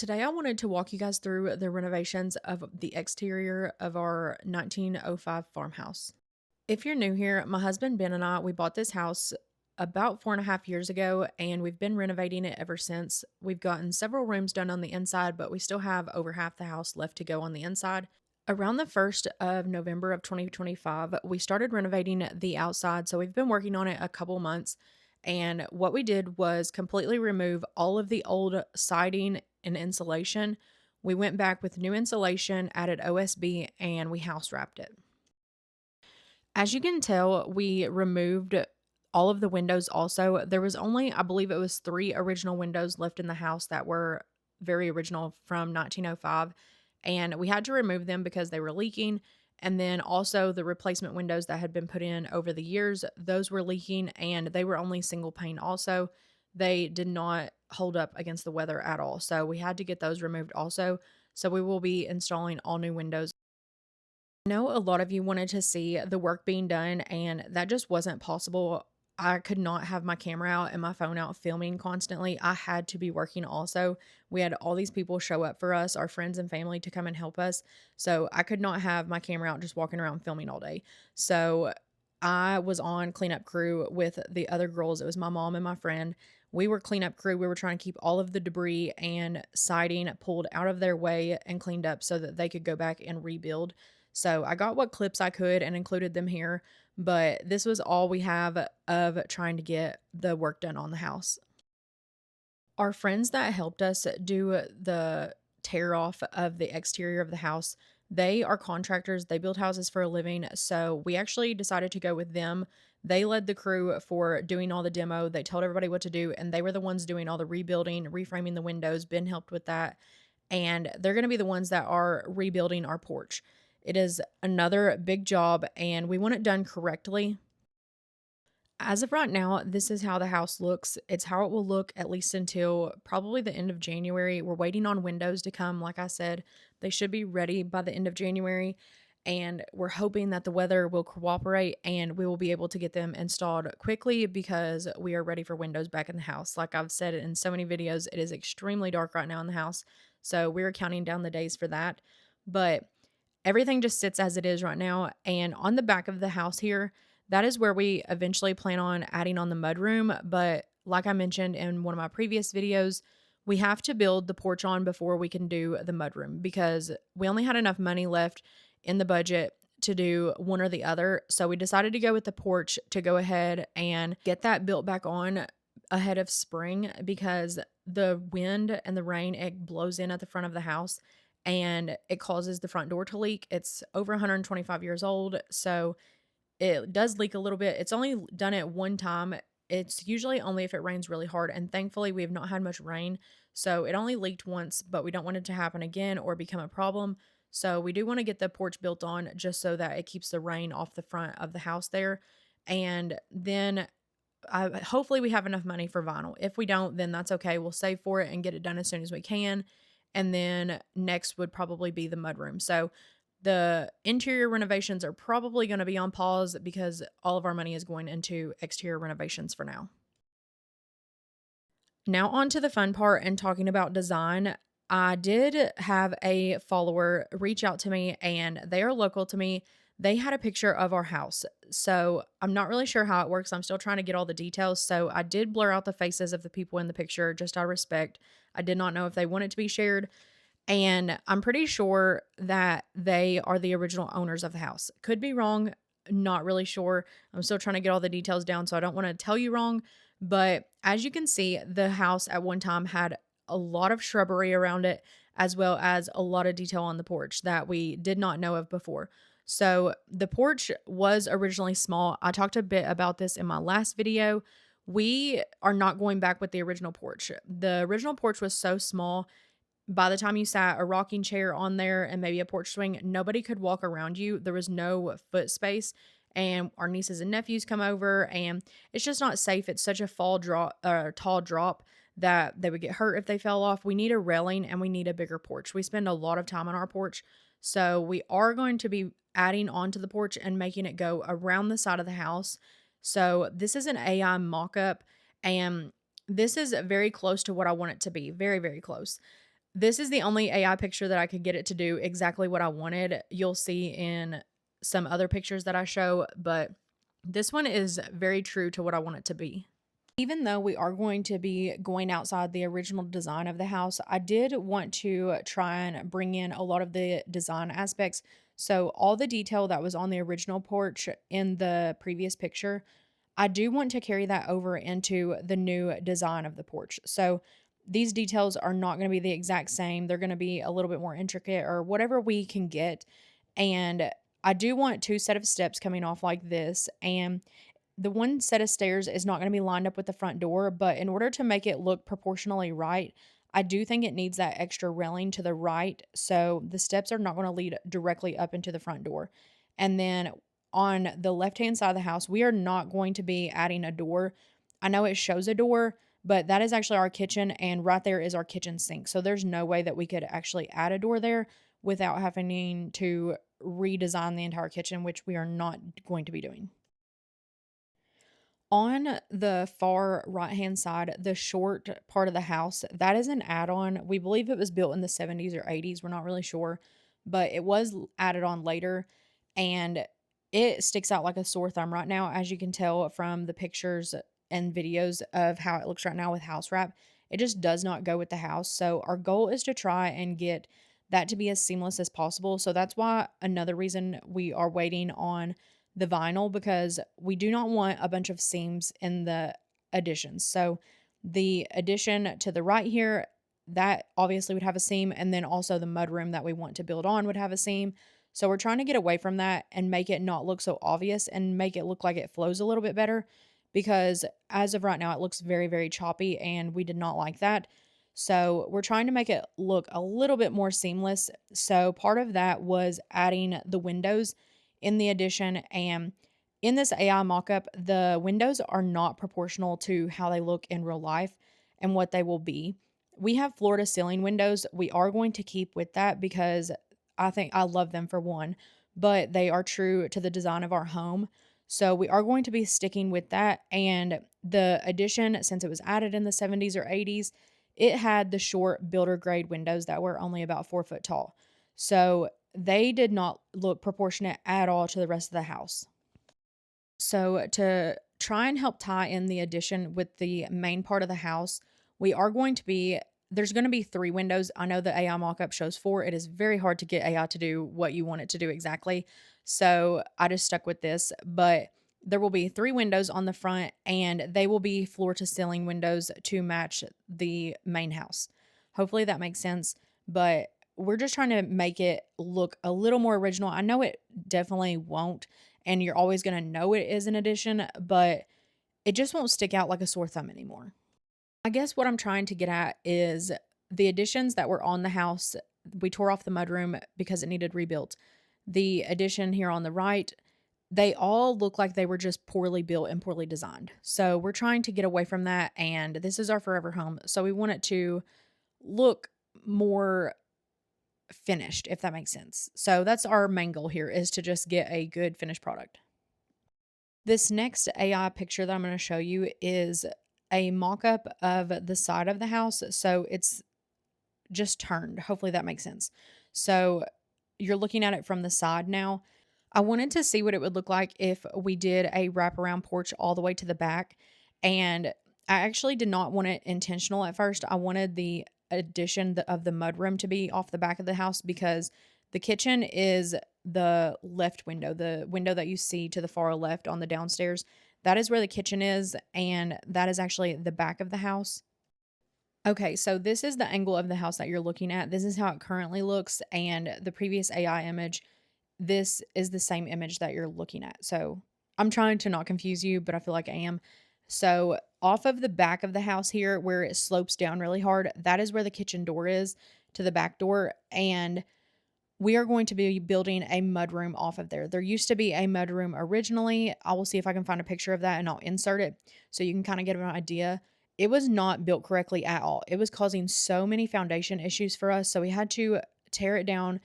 Today I wanted to walk you guys through the renovations of the exterior of our 1905 farmhouse. If you're new here, my husband Ben and we bought this house about 4.5 years ago, and we've been renovating it ever since. We've gotten several rooms done on the inside, but we still have over half the house left to go on the inside. Around the 1st of November of 2025, we started renovating the outside, so we've been working on it a couple months. And what we did was completely remove all of the old siding and insulation. We went back with new insulation, added OSB, and we house wrapped it. As you can tell, we removed all of the windows also. There was only, I believe it was 3 original windows left in the house that were very original from 1905, and we had to remove them because they were leaking. And then also the replacement windows that had been put in over the years, those were leaking and they were only single pane also. They did not hold up against the weather at all. So we had to get those removed also. So we will be installing all new windows. I know a lot of you wanted to see the work being done, and that just wasn't possible. I could not have my camera out and my phone out filming constantly. I had to be working also. We had all these people show up for us, our friends and family, to come and help us. So I could not have my camera out just walking around filming all day. So I was on cleanup crew with the other girls. It was my mom and my friend. We were cleanup crew. We were trying to keep all of the debris and siding pulled out of their way and cleaned up so that they could go back and rebuild. So I got what clips I could and included them here, but this was all we have of trying to get the work done on the house. Our friends that helped us do the tear off of the exterior of the house, they are contractors. They build houses for a living. So we actually decided to go with them. They led the crew for doing all the demo. They told everybody what to do, and they were the ones doing all the rebuilding, reframing the windows. Ben helped with that. And they're going to be the ones that are rebuilding our porch. It is another big job, and we want it done correctly. As of right now, this is how the house looks. It's how it will look at least until probably the end of January. We're waiting on windows to come. Like I said, they should be ready by the end of January, and we're hoping that the weather will cooperate and we will be able to get them installed quickly because we are ready for windows back in the house. Like I've said in so many videos, it is extremely dark right now in the house, so we're counting down the days for that. But everything just sits as it is right now, and on the back of the house here, that is where we eventually plan on adding on the mudroom. But like I mentioned in one of my previous videos, we have to build the porch on before we can do the mudroom because we only had enough money left in the budget to do one or the other. So we decided to go with the porch to go ahead and get that built back on ahead of spring because the wind and the rain, it blows in at the front of the house and it causes the front door to leak. It's over 125 years old, so it does leak a little bit. It's only done it one time. It's usually only if it rains really hard, and thankfully we have not had much rain, so it only leaked once, but we don't want it to happen again or become a problem. So we do want to get the porch built on just so that it keeps the rain off the front of the house there. And then hopefully we have enough money for vinyl. If we don't, then that's okay. We'll save for it and get it done as soon as we can. And then next would probably be the mudroom. So the interior renovations are probably going to be on pause because all of our money is going into exterior renovations for now. Now on to the fun part and talking about design. I did have a follower reach out to me, and they are local to me. They had a picture of our house. So I'm not really sure how it works. I'm still trying to get all the details. So I did blur out the faces of the people in the picture just out of respect. I did not know if they wanted to be shared. And I'm pretty sure that they are the original owners of the house. Could be wrong, not really sure. I'm still trying to get all the details down, so I don't want to tell you wrong. But as you can see, the house at one time had a lot of shrubbery around it, as well as a lot of detail on the porch that we did not know of before. So the porch was originally small. I talked a bit about this in my last video. We are not going back with the original porch. The original porch was so small, by the time you sat a rocking chair on there and maybe a porch swing, nobody could walk around you. There was no foot space. And our nieces and nephews come over, and it's just not safe. It's such a tall drop that they would get hurt if they fell off. We need a railing and we need a bigger porch. We spend a lot of time on our porch. So we are going to be adding onto the porch and making it go around the side of the house. So this is an AI mock-up, and this is very close to what I want it to be. Very, very close. This is the only AI picture that I could get it to do exactly what I wanted. You'll see in some other pictures that I show, but this one is very true to what I want it to be. Even though we are going to be going outside the original design of the house, I did want to try and bring in a lot of the design aspects. So, all the detail that was on the original porch in the previous picture, I do want to carry that over into the new design of the porch. So, these details are not going to be the exact same. They're going to be a little bit more intricate or whatever we can get. And I do want two set of steps coming off like this. And the one set of stairs is not going to be lined up with the front door, but in order to make it look proportionally right, I do think it needs that extra railing to the right. So the steps are not going to lead directly up into the front door. And then on the left hand side of the house, we are not going to be adding a door. I know it shows a door, but that is actually our kitchen, and right there is our kitchen sink. So there's no way that we could actually add a door there without having to redesign the entire kitchen, which we are not going to be doing. On the far right-hand side, the short part of the house, that is an add-on. We believe it was built in the 70s or 80s, we're not really sure, but it was added on later, and it sticks out like a sore thumb right now, as you can tell from the pictures and videos of how it looks right now with house wrap. It just does not go with the house, so our goal is to try and get that to be as seamless as possible, so that's why another reason we are waiting on the vinyl, because we do not want a bunch of seams in the additions. So the addition to the right here, that obviously would have a seam, and then also the mudroom that we want to build on would have a seam. So we're trying to get away from that and make it not look so obvious and make it look like it flows a little bit better, because as of right now it looks very, very choppy and we did not like that. So we're trying to make it look a little bit more seamless. So part of that was adding the windows in the addition, and in this AI mockup, the windows are not proportional to how they look in real life and what they will be. We have floor to ceiling windows. We are going to keep with that because I think I love them for one, but they are true to the design of our home. So we are going to be sticking with that. And the addition, since it was added in the 70s or 80s, it had the short builder grade windows that were only about 4 foot tall. So they did not look proportionate at all to the rest of the house. So, to try and help tie in the addition with the main part of the house, we are going to be there's going to be three windows. I know the AI mockup shows four. It is very hard to get AI to do what you want it to do exactly. So, I just stuck with this, but there will be three windows on the front, and they will be floor to ceiling windows to match the main house. Hopefully that makes sense, but we're just trying to make it look a little more original. I know it definitely won't, and you're always going to know it is an addition, but it just won't stick out like a sore thumb anymore. I guess what I'm trying to get at is the additions that were on the house. We tore off the mudroom because it needed rebuilt. The addition here on the right, they all look like they were just poorly built and poorly designed. So we're trying to get away from that, and this is our forever home. So we want it to look more finished, if that makes sense. So that's our main goal here, is to just get a good finished product. This next AI picture that I'm going to show you is a mock-up of the side of the house. So it's just turned. Hopefully that makes sense. So you're looking at it from the side now. I wanted to see what it would look like if we did a wraparound porch all the way to the back. And I actually did not want it intentional at first. I wanted the addition of the mudroom to be off the back of the house, because the kitchen is the left window, the window that you see to the far left on the downstairs. That is where the kitchen is, and that is actually the back of the house. Okay, so this is the angle of the house that you're looking at. This is how it currently looks, and the previous AI image, this is the same image that you're looking at. So I'm trying to not confuse you, but I feel like I am. So off of the back of the house here, where it slopes down really hard, that is where the kitchen door is to the back door. And we are going to be building a mudroom off of there. There used to be a mudroom originally. I will see if I can find a picture of that and I'll insert it so you can kind of get an idea. It was not built correctly at all. It was causing so many foundation issues for us. So we had to tear it down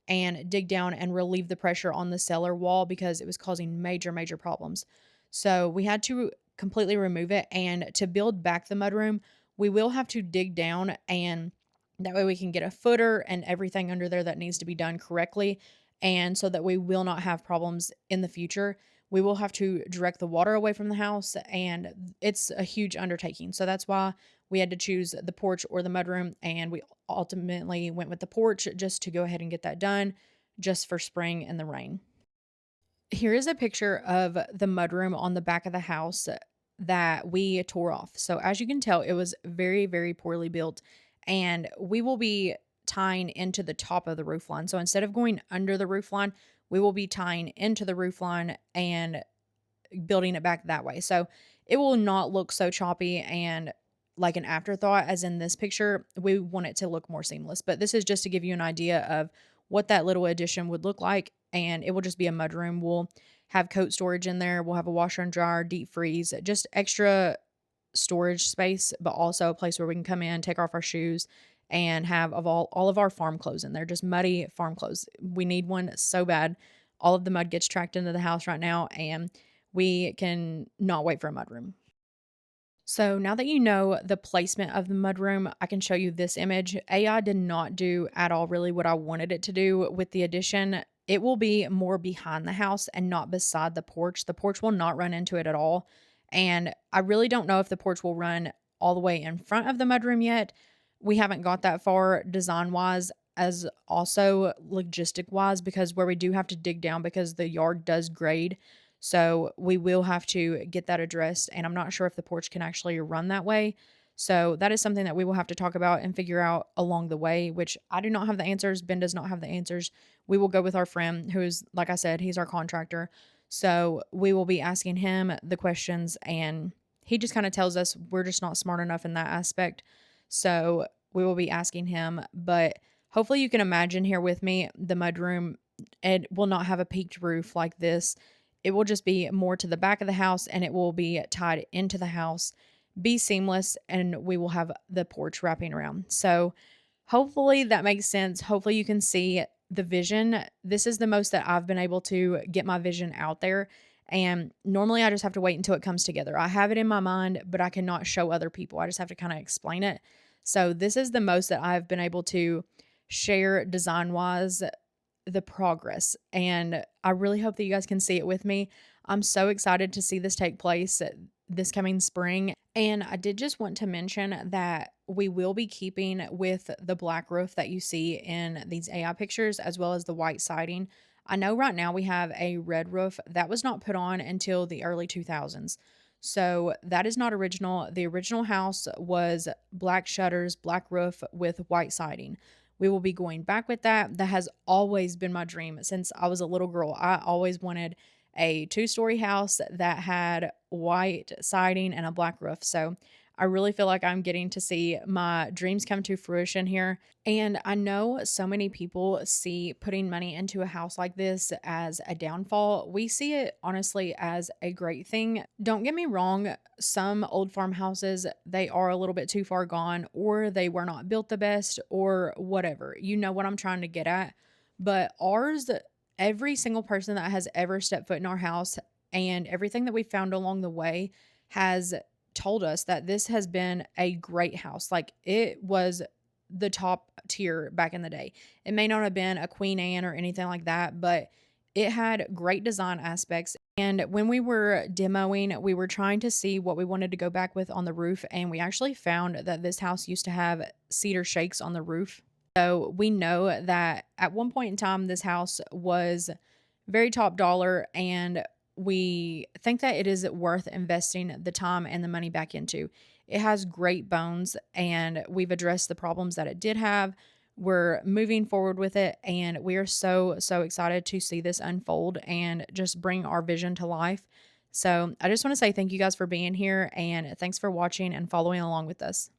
and dig down and relieve the pressure on the cellar wall because it was causing major, major problems. So we had to completely remove it. And to build back the mudroom, we will have to dig down and That way we can get a footer and everything under there that needs to be done correctly. And so that we will not have problems in the future. We will have to direct the water away from the house, and it's a huge undertaking. So that's why we had to choose the porch or the mudroom. And we ultimately went with the porch just to go ahead and get that done just for spring and the rain. Here is a picture of the mudroom on the back of the house that we tore off. So as you can tell, it was very, very poorly built, and we will be tying into the top of the roof line. So instead of going under the roof line, we will be tying into the roof line and building it back that way. So it will not look so choppy and like an afterthought as in this picture. We want it to look more seamless. But this is just to give you an idea of what that little addition would look like. And it will just be a mudroom. We'll have coat storage in there. We'll have a washer and dryer, deep freeze, just extra storage space, but also a place where we can come in, take off our shoes, and have all of our farm clothes in there, just muddy farm clothes. We need one so bad. All of the mud gets tracked into the house right now, and we can not wait for a mudroom. So now that you know the placement of the mudroom, I can show you this image. AI did not do at all really what I wanted it to do with the addition. It will be more behind the house and not beside the porch. The porch will not run into it at all. And I really don't know if the porch will run all the way in front of the mudroom yet. We haven't got that far design wise, as also logistic wise, because where we do have to dig down because the yard does grade, so we will have to get that addressed. And I'm not sure if the porch can actually run that way. So that is something that we will have to talk about and figure out along the way, which I do not have the answers. Ben does not have the answers. We will go with our friend who is, like I said, he's our contractor. So we will be asking him the questions, and he just kind of tells us we're just not smart enough in that aspect. So we will be asking him. But hopefully you can imagine here with me the mudroom. It will not have a peaked roof like this. It will just be more to the back of the house, and it will be tied into the house, be seamless, and we will have the porch wrapping around. So hopefully that makes sense. Hopefully you can see the vision. This is the most that I've been able to get my vision out there. And normally I just have to wait until it comes together. I have it in my mind, but I cannot show other people. I just have to kind of explain it. So this is the most that I've been able to share design wise, the progress. And I really hope that you guys can see it with me. I'm so excited to see this take place this coming spring. And I did just want to mention that we will be keeping with the black roof that you see in these AI pictures, as well as the white siding. I know right now we have a red roof that was not put on until the early 2000s. So that is not original. The original house was black shutters, black roof with white siding. We will be going back with that. That has always been my dream since I was a little girl. I always wanted a two-story house that had white siding and a black roof. So I really feel like I'm getting to see my dreams come to fruition here. And I know so many people see putting money into a house like this as a downfall. We see it honestly as a great thing. Don't get me wrong, some old farmhouses, they are a little bit too far gone, or they were not built the best, or whatever. You know what I'm trying to get at. But ours, every single person that has ever stepped foot in our house and everything that we found along the way has told us that this has been a great house. Like, it was the top tier back in the day. It may not have been a Queen Anne or anything like that, but it had great design aspects. And when we were demoing, we were trying to see what we wanted to go back with on the roof. And we actually found that this house used to have cedar shakes on the roof. So we know that at one point in time, this house was very top dollar, and we think that it is worth investing the time and the money back into. It has great bones, and we've addressed the problems that it did have. We're moving forward with it, and we are so, so excited to see this unfold and just bring our vision to life. So I just want to say thank you guys for being here, and thanks for watching and following along with us.